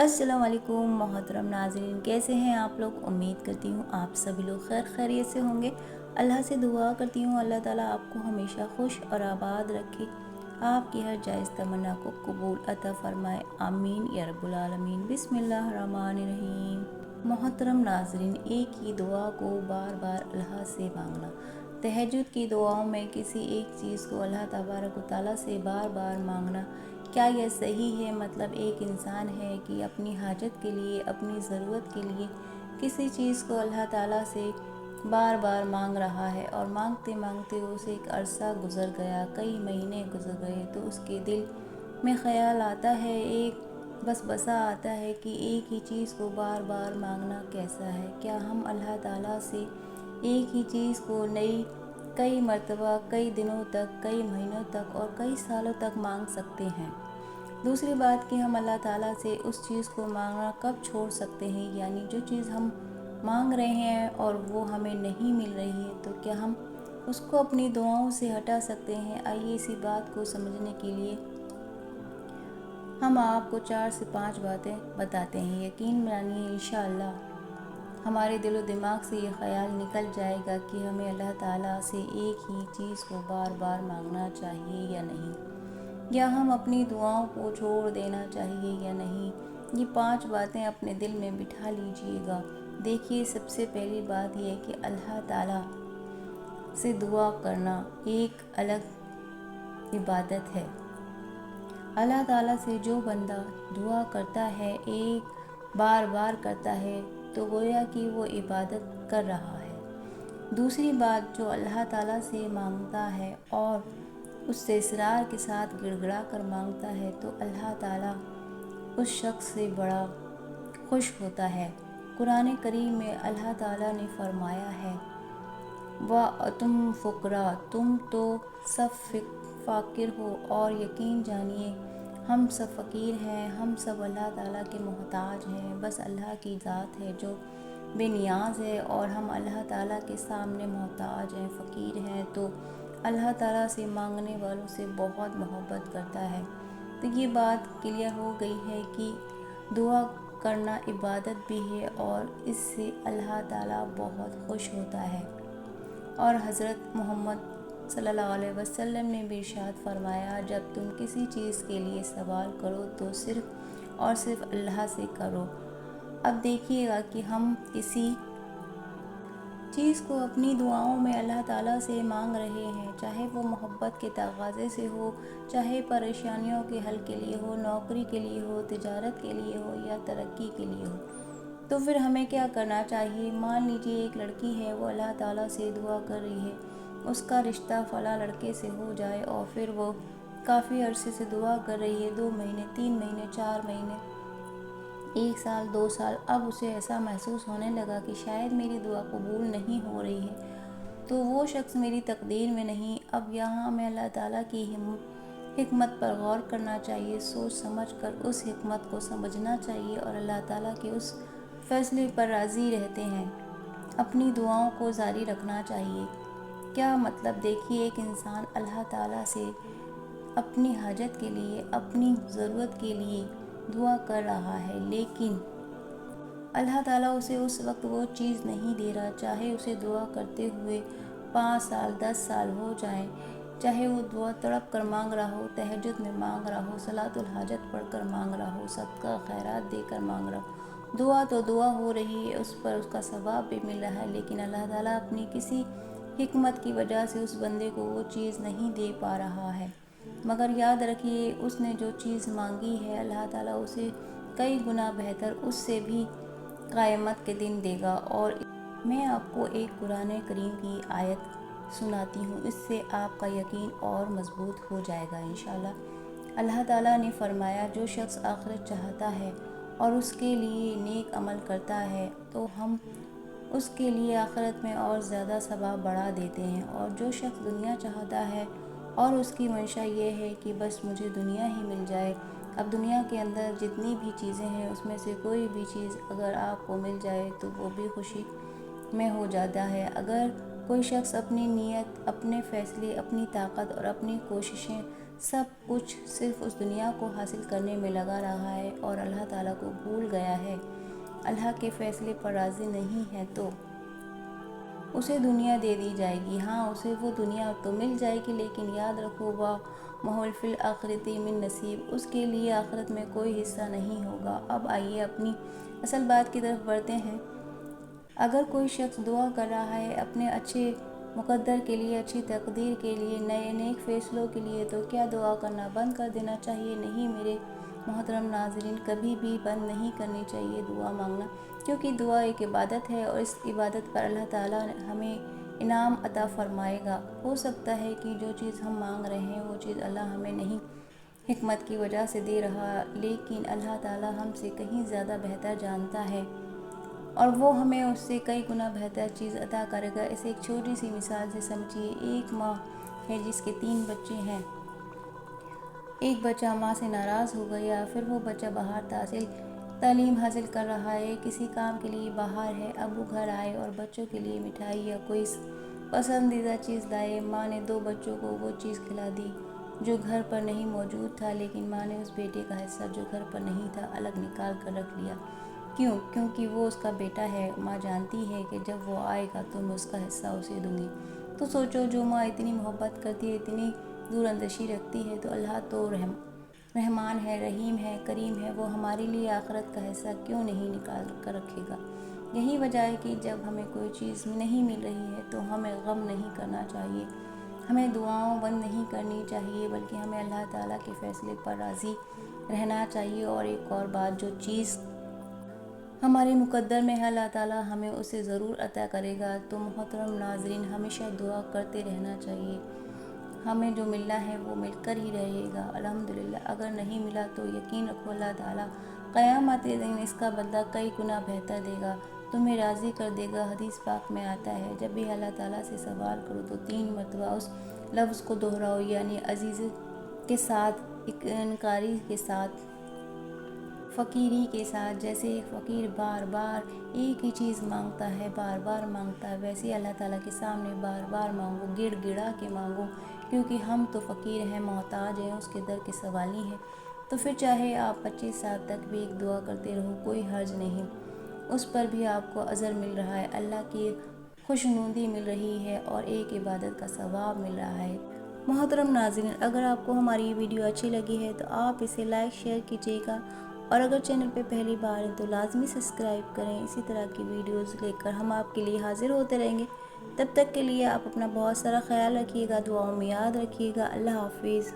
अस्सलाम वालेकुम मोहतरम नाज़रीन, कैसे हैं आप लोग। उम्मीद करती हूँ आप सभी लोग खैर खैरियत से होंगे। अल्लाह से दुआ करती हूँ अल्लाह ताला आपको हमेशा खुश और आबाद रखे, आपकी हर जायज़ तमन्ना को कबूल अता फ़रमाए, आमीन या रब्बुल आलमीन। बिस्मिल्लाहिर्रहमानिर्रहीम। मोहतरम नाज़रीन, एक ही दुआ को बार बार अल्लाह से मांगना। तहज्जुद की दुआओं में किसी एक चीज़ को अल्लाह तबारक व तआला से बार बार मांगना, क्या यह सही है? मतलब एक इंसान है कि अपनी हाजत के लिए, अपनी ज़रूरत के लिए किसी चीज़ को अल्लाह ताला से बार बार मांग रहा है और मांगते मांगते उसे एक अरसा गुज़र गया, कई महीने गुज़र गए, तो उसके दिल में ख़याल आता है, एक वसवसा आता है कि एक ही चीज़ को बार बार मांगना कैसा है। क्या हम अल्लाह ताला से एक ही चीज़ को कई मर्तबा, कई दिनों तक, कई महीनों तक और कई सालों तक मांग सकते हैं? दूसरी बात कि हम अल्लाह ताला से उस चीज़ को मांगना कब छोड़ सकते हैं, यानी जो चीज़ हम मांग रहे हैं और वो हमें नहीं मिल रही है, तो क्या हम उसको अपनी दुआओं से हटा सकते हैं? आइए इसी बात को समझने के लिए हम आपको 4 से 5 बातें बताते हैं। यकीन मानिए इंशाअल्लाह हमारे दिलो दिमाग से ये ख़याल निकल जाएगा कि हमें अल्लाह ताला से एक ही चीज़ को बार बार मांगना चाहिए या नहीं, या हम अपनी दुआओं को छोड़ देना चाहिए या नहीं। ये 5 बातें अपने दिल में बिठा लीजिएगा। देखिए, सबसे पहली बात यह है कि अल्लाह ताला से दुआ करना एक अलग इबादत है। अल्लाह ताला से जो बंदा दुआ करता है, एक बार बार करता है, तो गोया कि वो इबादत कर रहा है। दूसरी बात, जो अल्लाह ताला से मांगता है और उससे इसरार के साथ गिड़गिड़ा कर मांगता है, तो अल्लाह ताला उस शख्स से बड़ा खुश होता है। कुरान करीम में अल्लाह ताला ने फरमाया है, तुम फ़ुकरा, तुम तो सब फ़ाकिर हो, और यकीन जानिए हम सब फ़कीर हैं, हम सब अल्लाह ताला के मोहताज हैं। बस अल्लाह की ज़ात है जो बेनियाज है और हम अल्लाह ताला के सामने मोहताज हैं, फ़कीर हैं। तो अल्लाह ताला से मांगने वालों से बहुत मोहब्बत करता है। तो ये बात क्लियर हो गई है कि दुआ करना इबादत भी है और इससे अल्लाह ताला बहुत खुश होता है। और हज़रत मोहम्मद सल्लल्लाहु अलैहि वसल्लम ने भी इरशाद फरमाया, जब तुम किसी चीज़ के लिए सवाल करो तो सिर्फ़ और सिर्फ अल्लाह से करो। अब देखिएगा कि हम किसी चीज़ को अपनी दुआओं में अल्लाह ताला से मांग रहे हैं, चाहे वो मोहब्बत के तगाज़े से हो, चाहे परेशानियों के हल के लिए हो, नौकरी के लिए हो, तिजारत के लिए हो या तरक्की के लिए हो, तो फिर हमें क्या करना चाहिए। मान लीजिए एक लड़की है, वो अल्लाह ताला से दुआ कर रही है उसका रिश्ता फ़लाँ लड़के से हो जाए, और फिर वो काफ़ी अरसे से दुआ कर रही है, 2 महीने, 3 महीने, 4 महीने, 1 साल, 2 साल। अब उसे ऐसा महसूस होने लगा कि शायद मेरी दुआ कबूल नहीं हो रही है, तो वो शख्स मेरी तकदीर में नहीं। अब यहाँ हमें अल्लाह ताला की हिकमत पर गौर करना चाहिए, सोच समझ कर उस हिकमत को समझना चाहिए और अल्लाह ताला के उस फ़ैसले पर राज़ी रहते हैं। अपनी दुआओं को जारी रखना चाहिए। क्या मतलब, देखिए, एक इंसान अल्लाह ताला से अपनी हाजत के लिए, अपनी ज़रूरत के लिए दुआ कर रहा है, लेकिन अल्लाह ताला उसे उस वक्त वो चीज़ नहीं दे रहा। चाहे उसे दुआ करते हुए 5 साल, 10 साल हो जाएं, चाहे वो दुआ तड़प कर मांग रहा हो, तहज्जुद में मांग रहा हो, सलातुल हाजत पढ़ कर मांग रहा हो, सदका खैरात देकर मांग रहा हो, दुआ तो दुआ हो रही है, उस पर उसका सवाब भी मिल रहा है, लेकिन अल्लाह ताला अपनी किसी हिकमत की वजह से उस बंदे को वो चीज़ नहीं दे पा रहा है। मगर याद रखिए, उसने जो चीज़ मांगी है, अल्लाह ताला उसे कई गुना बेहतर उससे भी क़यामत के दिन देगा। और मैं आपको एक कुरान करीम की आयत सुनाती हूँ, इससे आपका यकीन और मज़बूत हो जाएगा इंशाअल्लाह। अल्लाह ताला ने फरमाया, जो शख्स आखिरत चाहता है और उसके लिए नेक अमल करता है, तो हम उसके लिए आखिरत में और ज़्यादा सवाब बढ़ा देते हैं। और जो शख्स दुनिया चाहता है और उसकी मंशा ये है कि बस मुझे दुनिया ही मिल जाए, अब दुनिया के अंदर जितनी भी चीज़ें हैं उसमें से कोई भी चीज़ अगर आपको मिल जाए तो वो भी खुशी में हो जाता है। अगर कोई शख्स अपनी नीयत, अपने फ़ैसले, अपनी ताकत और अपनी कोशिशें سب کچھ صرف اس دنیا کو حاصل کرنے میں لگا رہا ہے اور اللہ تعالیٰ کو بھول گیا ہے، اللہ کے فیصلے پر راضی نہیں ہے، تو اسے دنیا دے دی جائے گی۔ ہاں، اسے وہ دنیا تو مل جائے گی، لیکن یاد رکھو وَمَهُ فِي الْآخِرَةِ مِن نصیب، اس کے لیے آخرت میں کوئی حصہ نہیں ہوگا۔ اب آئیے اپنی اصل بات کی طرف بڑھتے ہیں۔ اگر کوئی شخص دعا کر رہا ہے اپنے اچھے مقدر کے لیے، اچھی تقدیر کے لیے، نئے نیک فیصلوں کے لیے، تو کیا دعا کرنا بند کر دینا چاہیے؟ نہیں میرے محترم ناظرین، کبھی بھی بند نہیں کرنی چاہیے دعا مانگنا، کیونکہ دعا ایک عبادت ہے اور اس عبادت پر اللہ تعالیٰ ہمیں انعام عطا فرمائے گا۔ ہو سکتا ہے کہ جو چیز ہم مانگ رہے ہیں وہ چیز اللہ ہمیں نہیں حکمت کی وجہ سے دے رہا، لیکن اللہ تعالیٰ ہم سے کہیں زیادہ بہتر جانتا ہے اور وہ ہمیں اس سے کئی گنا بہتر چیز عطا کرے گا۔ اسے ایک چھوٹی سی مثال سے سمجھیے۔ ایک ماں ہے جس کے 3 بچے ہیں۔ ایک بچہ ماں سے ناراض ہو گیا، پھر وہ بچہ باہر تعلیم حاصل کر رہا ہے، کسی کام کے لیے باہر ہے۔ ابو گھر آئے اور بچوں کے لیے مٹھائی یا کوئی پسندیدہ چیز لائے۔ ماں نے 2 بچوں کو وہ چیز کھلا دی جو گھر پر نہیں موجود تھا، لیکن ماں نے اس بیٹے کا حصہ جو گھر پر نہیں تھا الگ نکال کر رکھ لیا۔ کیوں؟ کیونکہ وہ اس کا بیٹا ہے۔ ماں جانتی ہے کہ جب وہ آئے گا تو میں اس کا حصہ اسے دوں گی۔ تو سوچو، جو ماں اتنی محبت کرتی ہے، اتنی دور اندیشی رکھتی ہے، تو اللہ تو رحمان ہے، رحیم ہے، کریم ہے، وہ ہمارے لیے آخرت کا حصہ کیوں نہیں نکال کر رکھے گا؟ یہی وجہ ہے کہ جب ہمیں کوئی چیز نہیں مل رہی ہے تو ہمیں غم نہیں کرنا چاہیے، ہمیں دعاؤں بند نہیں کرنی چاہیے، بلکہ ہمیں اللہ تعالیٰ کے فیصلے پر راضی رہنا چاہیے۔ اور ایک اور بات، جو چیز ہمارے مقدر میں ہے اللہ تعالیٰ ہمیں اسے ضرور عطا کرے گا۔ تو محترم ناظرین، ہمیشہ دعا کرتے رہنا چاہیے۔ ہمیں جو ملنا ہے وہ مل کر ہی رہے گا الحمدللہ۔ اگر نہیں ملا تو یقین رکھو اللہ تعالیٰ قیامت دن اس کا بدلہ کئی گنا بہتر دے گا، تمہیں راضی کر دے گا۔ حدیث پاک میں آتا ہے، جب بھی اللہ تعالیٰ سے سوال کرو تو 3 مرتبہ اس لفظ کو دہراؤ، یعنی عزیز کے ساتھ، انکاری کے ساتھ، فقیری کے ساتھ۔ جیسے ایک فقیر بار بار ایک ہی چیز مانگتا ہے، بار بار مانگتا ہے، ویسے ہی اللہ تعالیٰ کے سامنے بار بار مانگو، گڑ گڑا کے مانگو، کیونکہ ہم تو فقیر ہیں، محتاج ہیں، اس کے در کے سوالی ہیں۔ تو پھر چاہے آپ 25 سال تک بھی ایک دعا کرتے رہو، کوئی حرج نہیں، اس پر بھی آپ کو اجر مل رہا ہے، اللہ کی خوشنودی مل رہی ہے اور ایک عبادت کا ثواب مل رہا ہے۔ محترم ناظرین، اگر آپ کو ہماری یہ ویڈیو اچھی لگی ہے تو آپ اسے لائک شیئر کیجیے گا، اور اگر چینل پہ پہلی بار ہیں تو لازمی سبسکرائب کریں۔ اسی طرح کی ویڈیوز لے کر ہم آپ کے لیے حاضر ہوتے رہیں گے۔ تب تک کے لیے آپ اپنا بہت سارا خیال رکھیے گا، دعاؤں میں یاد رکھیے گا۔ اللہ حافظ۔